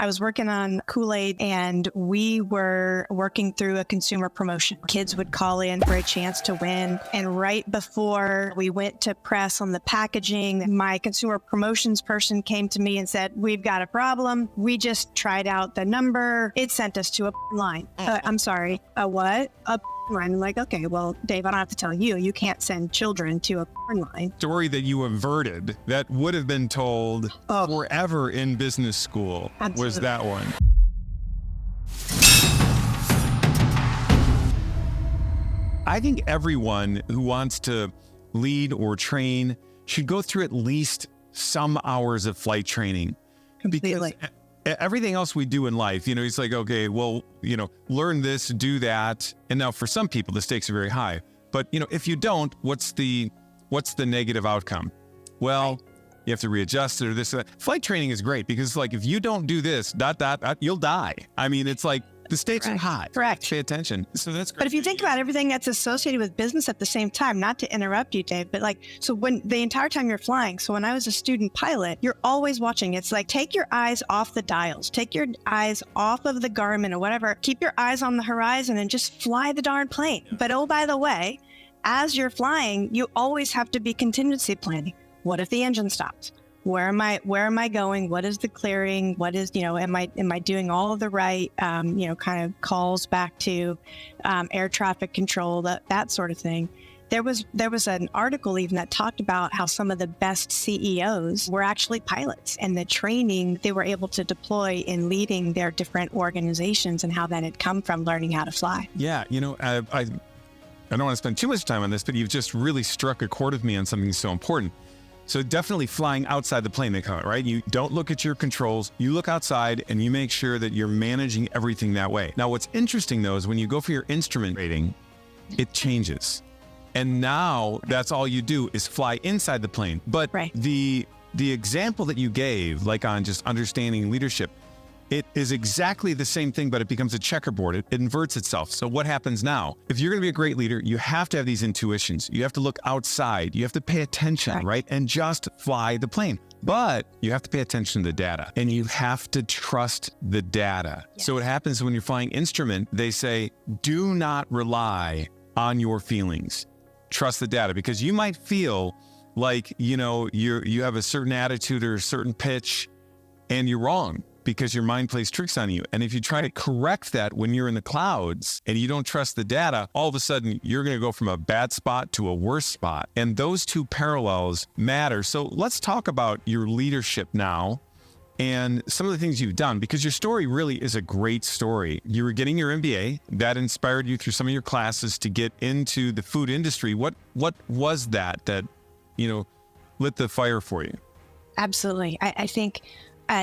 I was working on Kool-Aid and we were working through a consumer promotion. Kids would call in for a chance to win. And right before we went to press on the packaging, my consumer promotions person came to me and said, we've got a problem. We just tried out the number. It sent us to a line. I'm sorry, a what? A line. I'm like, okay, well, Dave, I don't have to tell you. You can't send children to a porn line. Story that you averted that would have been told forever in business school. Absolutely. Was that one. I think everyone who wants to lead or train should go through at least some hours of flight training. Completely. Because everything else we do in life, it's like, okay, well, learn this, do that. And now for some people, the stakes are very high. But, if you don't, what's the negative outcome? Well, right. You have to readjust it or this. Flight training is great because it's like, if you don't do this, you'll die. I mean, it's like the stakes are high. Correct. Pay attention. So that's great. But if you think about everything that's associated with business at the same time, not to interrupt you, Dave, but so when the entire time you're flying, so when I was a student pilot, you're always watching. It's like, take your eyes off the dials, take your eyes off of the Garmin or whatever, keep your eyes on the horizon and just fly the darn plane. But oh, by the way, as you're flying, you always have to be contingency planning. What if the engine stops? Where am I going? What is the clearing? What is, am I doing all of the right, kind of calls back to air traffic control, that sort of thing. There was an article even that talked about how some of the best CEOs were actually pilots and the training they were able to deploy in leading their different organizations and how that had come from learning how to fly. Yeah. I don't want to spend too much time on this, but you've just really struck a chord with me on something so important. So definitely flying outside the plane, they call it, right? You don't look at your controls, you look outside and you make sure that you're managing everything that way. Now, what's interesting though, is when you go for your instrument rating, it changes. And now that's all you do is fly inside the plane. But right. The example that you gave, like on just understanding leadership, it is exactly the same thing, but it becomes a checkerboard. It inverts itself. So what happens now? If you're going to be a great leader, you have to have these intuitions. You have to look outside. You have to pay attention, right? And just fly the plane. But you have to pay attention to the data and you have to trust the data. Yes. So what happens when you're flying instrument, they say, do not rely on your feelings. Trust the data, because you might feel like, you have a certain attitude or a certain pitch and you're wrong, because your mind plays tricks on you. And if you try to correct that when you're in the clouds and you don't trust the data, all of a sudden you're going to go from a bad spot to a worse spot. And those two parallels matter. So let's talk about your leadership now and some of the things you've done, because your story really is a great story. You were getting your MBA, that inspired you through some of your classes to get into the food industry. What was that lit the fire for you? Absolutely. I think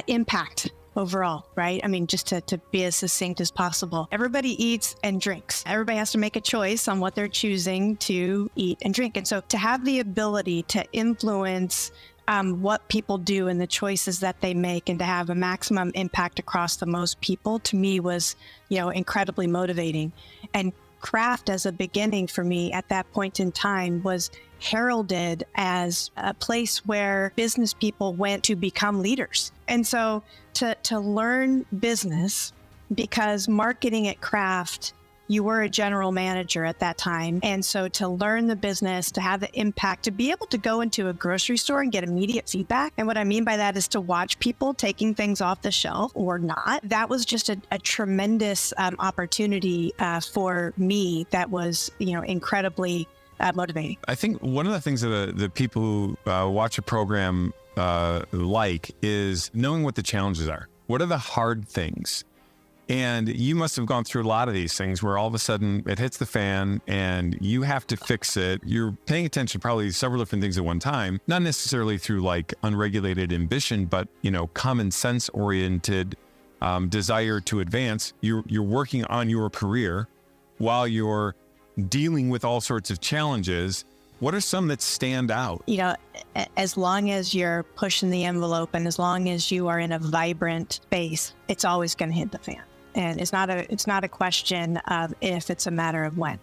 impact overall, right? I mean, just to be as succinct as possible. Everybody eats and drinks. Everybody has to make a choice on what they're choosing to eat and drink. And so to have the ability to influence what people do and the choices that they make and to have a maximum impact across the most people, to me was, incredibly motivating. And craft as a beginning for me at that point in time was heralded as a place where business people went to become leaders. And so to learn business, because marketing at Kraft, you were a general manager at that time. And so to learn the business, to have the impact, to be able to go into a grocery store and get immediate feedback. And what I mean by that is to watch people taking things off the shelf or not. That was just a tremendous opportunity for me that was, incredibly motivating. I think one of the things that the people who watch a program is knowing what the challenges are. What are the hard things? And you must have gone through a lot of these things where all of a sudden it hits the fan and you have to fix it. You're paying attention to probably several different things at one time, not necessarily through like unregulated ambition, but, common sense oriented desire to advance. You're working on your career while you're dealing with all sorts of challenges. What are some that stand out? As long as you're pushing the envelope and as long as you are in a vibrant space, it's always going to hit the fan. And it's not a question of if, it's a matter of when.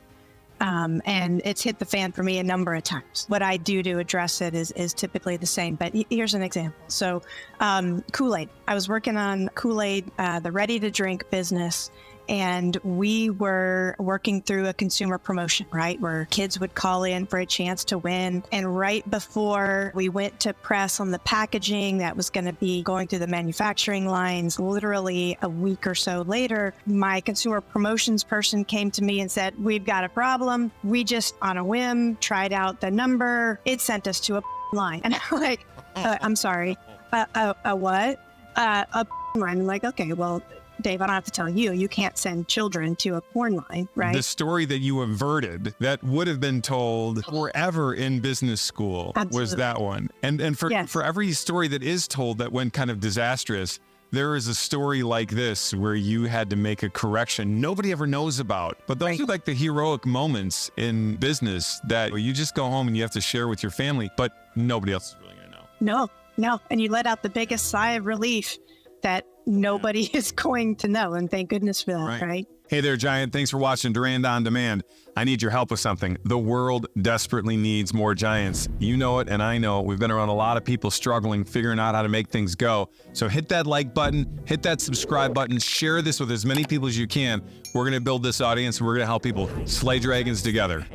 And it's hit the fan for me a number of times. What I do to address it is typically the same. But here's an example. So Kool-Aid. I was working on Kool-Aid, the ready-to-drink business. And we were working through a consumer promotion, right? Where kids would call in for a chance to win. And right before we went to press on the packaging that was going to be going through the manufacturing lines, literally a week or so later, my consumer promotions person came to me and said, we've got a problem. We just, on a whim, tried out the number. It sent us to a line. And I'm like, I'm sorry, a what? A line. I'm like, okay, well, Dave, I don't have to tell you, you can't send children to a porn line, right? The story that you averted that would have been told forever in business school was that one. And for every story that is told that went kind of disastrous, there is a story like this where you had to make a correction nobody ever knows about. But those are like the heroic moments in business that you just go home and you have to share with your family, but nobody else is really going to know. No. And you let out the biggest sigh of relief that nobody is going to know. And thank goodness for that, right? Hey there, Giant. Thanks for watching Durand On Demand. I need your help with something. The world desperately needs more giants. You know it, and I know it. We've been around a lot of people struggling, figuring out how to make things go. So hit that like button, hit that subscribe button, share this with as many people as you can. We're going to build this audience, and we're going to help people slay dragons together.